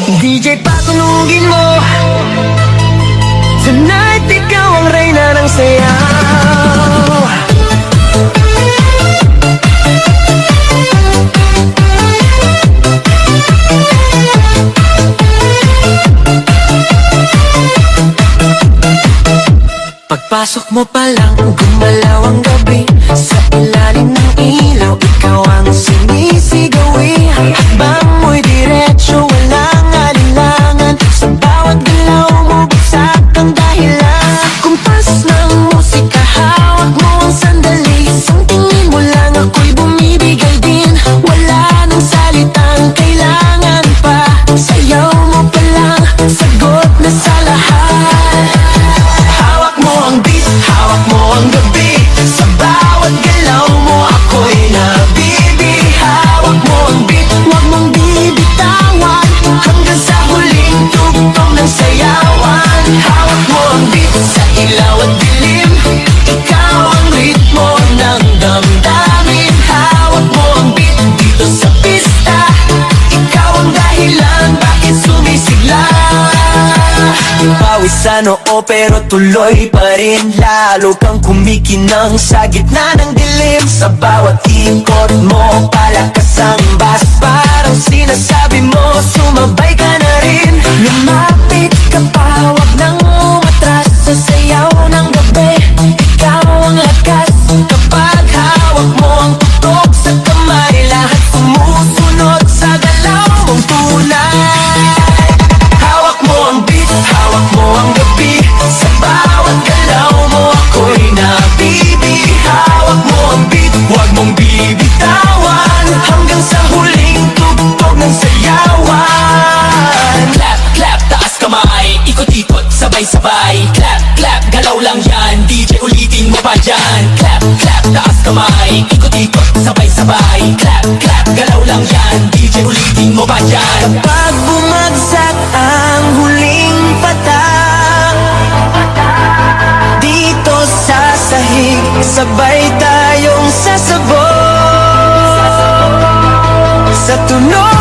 DJ patunugin mo, tonight ikaw ang reyna ng sayaw. Pagpasok mo pa lang, gumalaw ang gabi. Sa ilalim ng ilaw, ikaw ang sinisigawi. Hakbang mo'y diretso, walang alinlangan. Sa bawat galaw mo, bagsak ang dahilan. Kumpas ng musika, hawak mo ang sandali. Isang tingin mo lang, ako'y bumibigay din. Wala nang salitang kailangan pa. Sayaw mo pa lang, sagot na sa lahat. Hawak mo ang beat, hawak mo ang gabi. Sa bawat galaw mo, ako'y nabibi. Hawak mo ang beat, huwag mong bibitawan. Hanggang sa huling tugtog ng sayawan. Hawak mo ang beat, sa ilaw at dilim. Ikaw ang ritmo ng damdamin. Hawak mo ang beat, dito sa pista. Ikaw ang dahilan, bakit sumisigla. Pawis sa noo pero tuloy pa rin. Lalo kang kumikinang sa gitna ng dilim. Sa bawat ikot mo, palakas ang bass. Parang sinasabi mo, sumabay ka na rin. Lumapit ka pa, wag nang umatras. Sa sayaw ng gabi, ikaw ang lakas. Kapag hawak mo ang tutok sa kamay, lahat sumusunod sa galaw mong tunay. Hawak mo ang beat, hawak mo ang gabi. Sa bawat galaw mo, ako'y nabibi. Hawak mo ang beat, huwag mong bibitawan. Hanggang sa huling tugtog ng sayawan. Clap, clap, taas kamay, ikot-ikot, sabay-sabay. Clap, clap, galaw lang yan, DJ ulitin mo pa dyan. Clap, clap, taas kamay, ikot-ikot, sabay-sabay. Clap, clap, galaw lang yan, DJ ulitin mo pa dyan. Kapag bumagsak ang huling patang, dito sa sahig, sabay tayong sasabog. Sa tunog